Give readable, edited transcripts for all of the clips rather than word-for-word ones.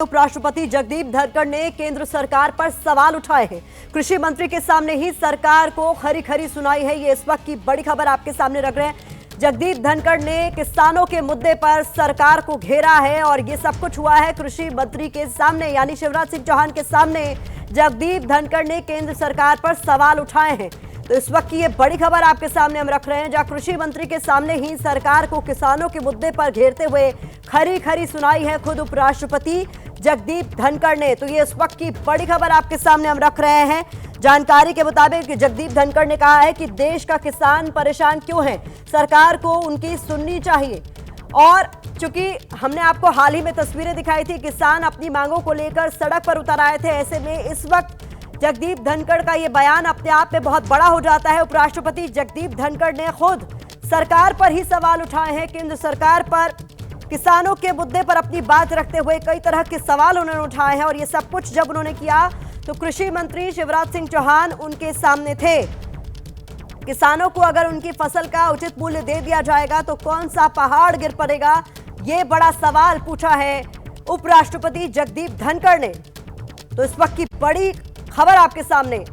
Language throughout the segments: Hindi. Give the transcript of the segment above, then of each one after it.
उपराष्ट्रपति जगदीप धनखड़ ने केंद्र सरकार पर सवाल उठाए हैं। कृषि मंत्री के सामने ही सरकार को खरी खरी सुनाई है। ये इस वक्त की बड़ी खबर आपके सामने रख रहे हैं। जगदीप धनखड़ ने किसानों के मुद्दे पर सरकार को घेरा है और ये सब कुछ हुआ है कृषि मंत्री के सामने, यानी शिवराज सिंह चौहान के सामने जगदीप धनखड़ ने केंद्र सरकार पर सवाल उठाए हैं। तो इस वक्त की ये बड़ी खबर आपके सामने हम रख रहे हैं, जहां कृषि मंत्री के सामने ही सरकार को किसानों के मुद्दे पर घेरते हुए खरी खरी सुनाई है खुद उपराष्ट्रपति जगदीप धनखड़ ने। तो ये इस वक्त की बड़ी खबर आपके सामने हम रख रहे हैं। जानकारी के मुताबिक जगदीप धनखड़ ने कहा है कि देश का किसान परेशान क्यों है, सरकार को उनकी सुननी चाहिए। और चूंकि हमने आपको हाल ही में तस्वीरें दिखाई थी, किसान अपनी मांगों को लेकर सड़क पर उतर आए थे। ऐसे में इस वक्त जगदीप धनखड़ का ये बयान अपने आप में बहुत बड़ा हो जाता है। उपराष्ट्रपति जगदीप धनखड़ ने खुद सरकार पर ही सवाल उठाए हैं। केंद्र सरकार पर किसानों के मुद्दे पर अपनी बात रखते हुए कई तरह के सवाल उन्होंने उठाए हैं। और ये सब कुछ जब उन्होंने किया तो कृषि मंत्री शिवराज सिंह चौहान उनके सामने थे। किसानों को अगर उनकी फसल का उचित मूल्य दे दिया जाएगा तो कौन सा पहाड़ गिर पड़ेगा, ये बड़ा सवाल पूछा है उपराष्ट्रपति जगदीप धनखड़ ने। तो इस वक्त की बड़ी खबर आपके सामने।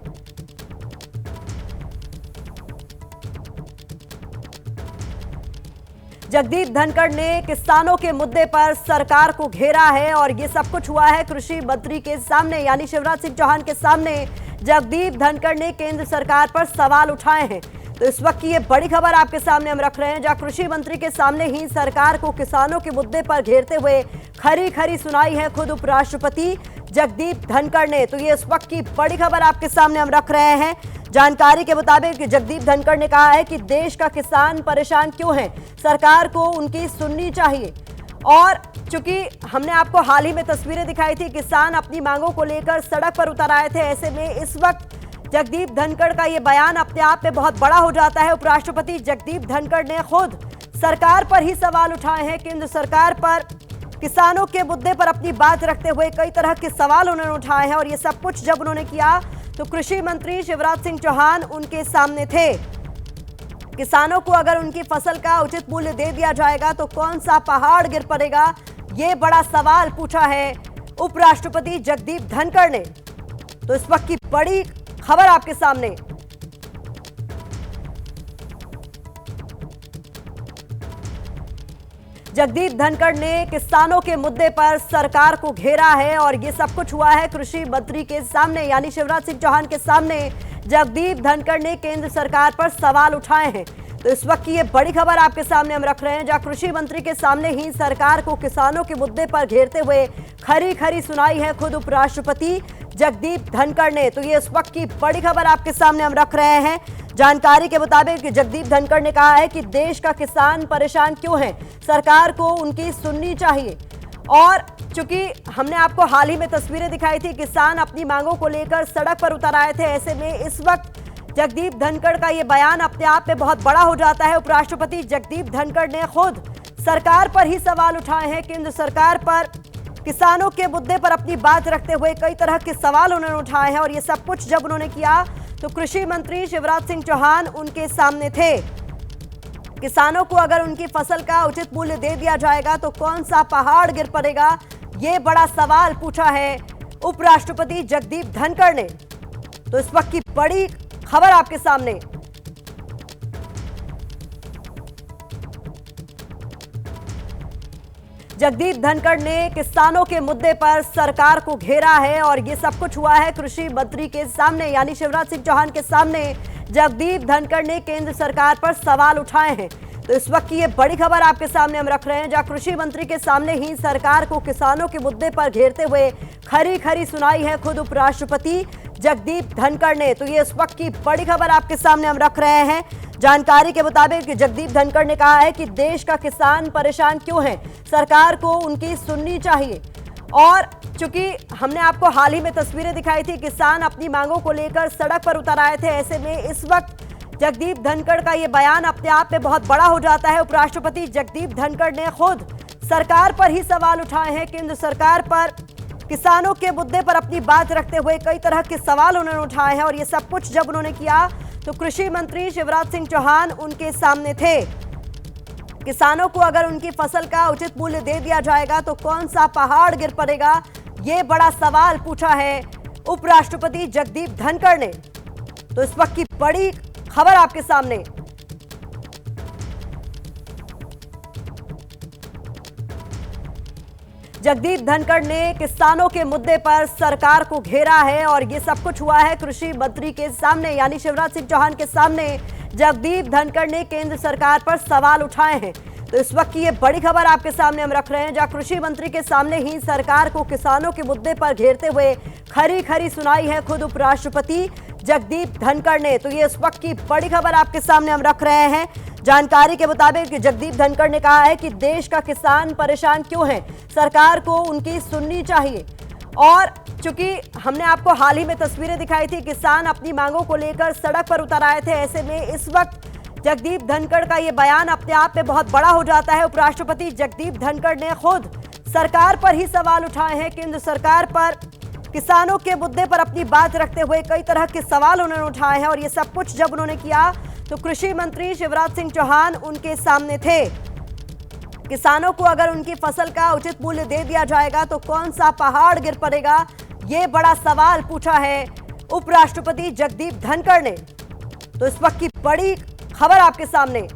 जगदीप धनखड़ ने किसानों के मुद्दे पर सरकार को घेरा है और ये सब कुछ हुआ है कृषि मंत्री के सामने, यानी शिवराज सिंह चौहान के सामने जगदीप धनखड़ ने केंद्र सरकार पर सवाल उठाए हैं। तो इस वक्त की ये बड़ी खबर आपके सामने हम रख रहे हैं, जहां कृषि मंत्री के सामने ही सरकार को किसानों के मुद्दे पर घेरते हुए खरी खरी सुनाई है खुद उपराष्ट्रपति जगदीप धनखड़ ने। तो ये इस वक्त की बड़ी खबर आपके सामने हम रख रहे हैं। जानकारी के मुताबिक जगदीप धनखड़ ने कहा है कि देश का किसान परेशान क्यों है, सरकार को उनकी सुननी चाहिए। और चूंकि हमने आपको हाल ही में तस्वीरें दिखाई थी, किसान अपनी मांगों को लेकर सड़क पर उतर आए थे। ऐसे में इस वक्त जगदीप धनखड़ का ये बयान अपने आप में बहुत बड़ा हो जाता है। उपराष्ट्रपति जगदीप धनखड़ ने खुद सरकार पर ही सवाल उठाए हैं। केंद्र सरकार पर किसानों के मुद्दे पर अपनी बात रखते हुए कई तरह के सवाल उन्होंने उठाए हैं। और ये सब कुछ जब उन्होंने किया तो कृषि मंत्री शिवराज सिंह चौहान उनके सामने थे। किसानों को अगर उनकी फसल का उचित मूल्य दे दिया जाएगा तो कौन सा पहाड़ गिर पड़ेगा, ये बड़ा सवाल पूछा है उपराष्ट्रपति जगदीप धनखड़ ने। तो इस वक्त की बड़ी खबर आपके सामने। जगदीप धनखड़ ने किसानों के मुद्दे पर सरकार को घेरा है और ये सब कुछ हुआ है कृषि मंत्री के सामने, यानी शिवराज सिंह चौहान के सामने जगदीप धनखड़ ने केंद्र सरकार पर सवाल उठाए हैं। तो इस वक्त की ये बड़ी खबर आपके सामने हम रख रहे हैं, जहां कृषि मंत्री के सामने ही सरकार को किसानों के मुद्दे पर घेरते हुए खरी खरी सुनाई है खुद उपराष्ट्रपति जगदीप धनखड़ ने। तो ये इस वक्त की बड़ी खबर आपके सामने हम रख रहे हैं। जानकारी के मुताबिक जगदीप धनखड़ ने कहा है कि देश का किसान परेशान क्यों है, सरकार को उनकी सुननी चाहिए। और चूंकि हमने आपको हाल ही में तस्वीरें दिखाई थी, किसान अपनी मांगों को लेकर सड़क पर उतर आए थे। ऐसे में इस वक्त जगदीप धनखड़ का ये बयान अपने आप में बहुत बड़ा हो जाता है। उपराष्ट्रपति जगदीप धनखड़ ने खुद सरकार पर ही सवाल उठाए हैं। केंद्र सरकार पर किसानों के मुद्दे पर अपनी बात रखते हुए कई तरह के सवाल उन्होंने उठाए हैं। और ये सब कुछ जब उन्होंने किया तो कृषि मंत्री शिवराज सिंह चौहान उनके सामने थे। किसानों को अगर उनकी फसल का उचित मूल्य दे दिया जाएगा तो कौन सा पहाड़ गिर पड़ेगा, ये बड़ा सवाल पूछा है उपराष्ट्रपति जगदीप धनखड़ ने। तो इस वक्त की बड़ी खबर आपके सामने। जगदीप धनखड़ ने किसानों के मुद्दे पर सरकार को घेरा है और ये सब कुछ हुआ है कृषि मंत्री के सामने, यानी शिवराज सिंह चौहान के सामने जगदीप धनखड़ ने केंद्र सरकार पर सवाल उठाए हैं। तो इस वक्त की ये बड़ी खबर आपके सामने हम रख रहे हैं, जहां कृषि मंत्री के सामने ही सरकार को किसानों के मुद्दे पर घेरते हुए खरी खरी सुनाई है खुद उपराष्ट्रपति जगदीप धनखड़ ने। तो ये इस वक्त की बड़ी खबर आपके सामने हम रख रहे हैं। जानकारी के मुताबिक जगदीप धनखड़ ने कहा है कि देश का किसान परेशान क्यों है, सरकार को उनकी सुननी चाहिए। और चूंकि हमने आपको हाल ही में तस्वीरें दिखाई थी, किसान अपनी मांगों को लेकर सड़क पर उतर आए थे। ऐसे में इस वक्त जगदीप धनखड़ का ये बयान अपने आप में बहुत बड़ा हो जाता है। उपराष्ट्रपति जगदीप धनखड़ ने खुद सरकार पर ही सवाल उठाए हैं। केंद्र सरकार पर किसानों के मुद्दे पर अपनी बात रखते हुए कई तरह के सवाल उन्होंने उठाए हैं। और ये सब कुछ जब उन्होंने किया तो कृषि मंत्री शिवराज सिंह चौहान उनके सामने थे। किसानों को अगर उनकी फसल का उचित मूल्य दे दिया जाएगा तो कौन सा पहाड़ गिर पड़ेगा, ये बड़ा सवाल पूछा है उपराष्ट्रपति जगदीप धनखड़ ने। तो इस वक्त की बड़ी खबर आपके सामने। जगदीप धनखड़ ने किसानों के मुद्दे पर सरकार को घेरा है और ये सब कुछ हुआ है कृषि मंत्री के सामने, यानी शिवराज सिंह चौहान के सामने जगदीप धनखड़ ने केंद्र सरकार पर सवाल उठाए हैं। तो इस वक्त की ये बड़ी खबर आपके सामने हम रख रहे हैं, जहां कृषि मंत्री के सामने ही सरकार को किसानों के मुद्दे पर घेरते हुए खरी खरी सुनाई है खुद उपराष्ट्रपति जगदीप धनखड़ ने। तो ये इस वक्त की बड़ी खबर आपके सामने हम रख रहे हैं। जानकारी के मुताबिक जगदीप धनखड़ ने कहा है कि देश का किसान परेशान क्यों है, सरकार को उनकी सुननी चाहिए। और चूंकि हमने आपको हाल ही में तस्वीरें दिखाई थी, किसान अपनी मांगों को लेकर सड़क पर उतर आए थे, ऐसे में इस वक्त जगदीप धनखड़ का ये बयान अपने आप में बहुत बड़ा हो जाता है। उपराष्ट्रपति जगदीप धनखड़ ने खुद सरकार पर ही सवाल उठाए हैं, केंद्र सरकार पर किसानों के मुद्दे पर अपनी बात रखते हुए कई तरह के सवाल उन्होंने उठाए हैं। और ये सब कुछ जब उन्होंने किया तो कृषि मंत्री शिवराज सिंह चौहान उनके सामने थे। किसानों को अगर उनकी फसल का उचित मूल्य दे दिया जाएगा तो कौन सा पहाड़ गिर पड़ेगा, ये बड़ा सवाल पूछा है उपराष्ट्रपति जगदीप धनखड़ ने। तो इस वक्त की बड़ी खबर आपके सामने।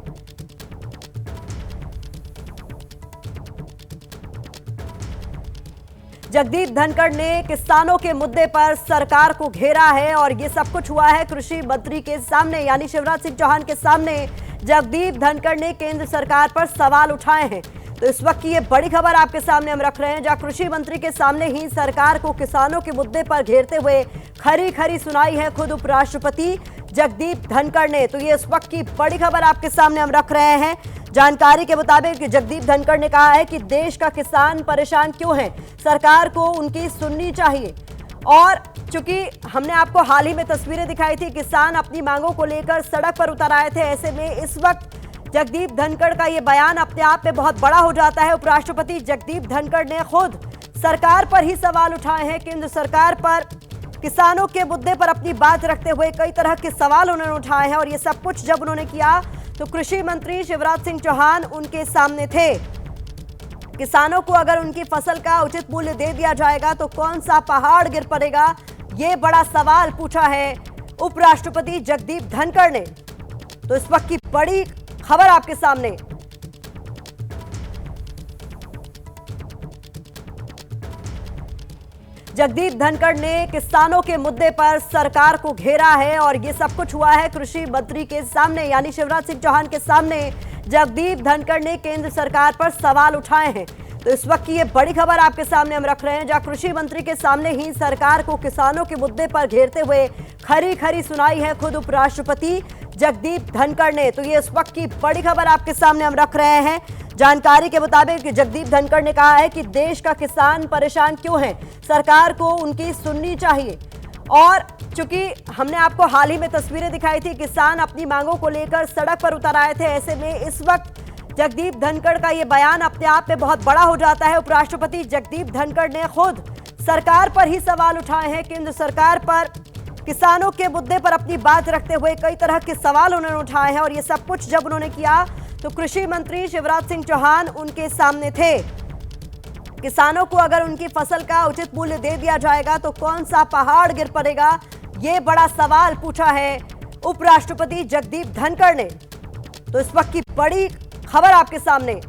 जगदीप धनखड़ ने किसानों के मुद्दे पर सरकार को घेरा है और ये सब कुछ हुआ है कृषि मंत्री के सामने, यानी शिवराज सिंह चौहान के सामने जगदीप धनखड़ ने केंद्र सरकार पर सवाल उठाए हैं। तो इस वक्त की ये बड़ी खबर आपके सामने हम रख रहे हैं, जहां कृषि मंत्री के सामने ही सरकार को किसानों के मुद्दे पर घेरते हुए खरी खरी सुनाई है खुद उपराष्ट्रपति जगदीप धनखड़ ने। तो ये इस वक्त की बड़ी खबर आपके सामने हम रख रहे हैं। जानकारी के मुताबिक जगदीप धनखड़ ने कहा है कि देश का किसान परेशान क्यों है, सरकार को उनकी सुननी चाहिए। और चूंकि हमने आपको हाल ही में तस्वीरें दिखाई थी, किसान अपनी मांगों को लेकर सड़क पर उतर आए थे, ऐसे में इस वक्त जगदीप धनखड़ का ये बयान अपने आप में बहुत बड़ा हो जाता है। उपराष्ट्रपति जगदीप धनखड़ ने खुद सरकार पर ही सवाल उठाए हैं, केंद्र सरकार पर किसानों के मुद्दे पर अपनी बात रखते हुए कई तरह के सवाल उन्होंने उठाए हैं। और ये सब कुछ जब उन्होंने किया तो कृषि मंत्री शिवराज सिंह चौहान उनके सामने थे। किसानों को अगर उनकी फसल का उचित मूल्य दे दिया जाएगा तो कौन सा पहाड़ गिर पड़ेगा, ये बड़ा सवाल पूछा है उपराष्ट्रपति जगदीप धनखड़ ने। तो इस वक्त की बड़ी खबर आपके सामने। जगदीप धनखड़ ने किसानों के मुद्दे पर सरकार को घेरा है और ये सब कुछ हुआ है कृषि मंत्री के सामने, यानी शिवराज सिंह चौहान के सामने जगदीप धनखड़ ने केंद्र सरकार पर सवाल उठाए हैं। तो इस वक्त की ये बड़ी खबर आपके सामने हम रख रहे हैं, जहां कृषि मंत्री के सामने ही सरकार को किसानों के मुद्दे पर घेरते हुए खरी खरी सुनाई है खुद उपराष्ट्रपति जगदीप धनखड़ ने। तो ये इस वक्त की बड़ी खबर आपके सामने हम रख रहे हैं। जानकारी के मुताबिक जगदीप धनखड़ ने कहा है कि देश का किसान परेशान क्यों है, सरकार को उनकी सुननी चाहिए। और चूंकि हमने आपको हाल ही में तस्वीरें दिखाई थी, किसान अपनी मांगों को लेकर सड़क पर उतर आए थे, ऐसे में इस वक्त जगदीप धनखड़ का ये बयान अपने आप में बहुत बड़ा हो जाता है। उपराष्ट्रपति जगदीप धनखड़ ने खुद सरकार पर ही सवाल उठाए हैं, केंद्र सरकार पर किसानों के मुद्दे पर अपनी बात रखते हुए कई तरह के सवाल उन्होंने उठाए हैं। और ये सब कुछ जब उन्होंने किया तो कृषि मंत्री शिवराज सिंह चौहान उनके सामने थे। किसानों को अगर उनकी फसल का उचित मूल्य दे दिया जाएगा तो कौन सा पहाड़ गिर पड़ेगा, ये बड़ा सवाल पूछा है उपराष्ट्रपति जगदीप धनखड़ ने। तो इस वक्त की बड़ी खबर आपके सामने।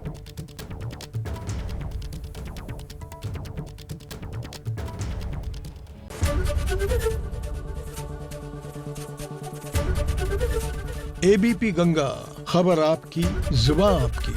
एबीपी गंगा, खबर आपकी, जुबान आपकी।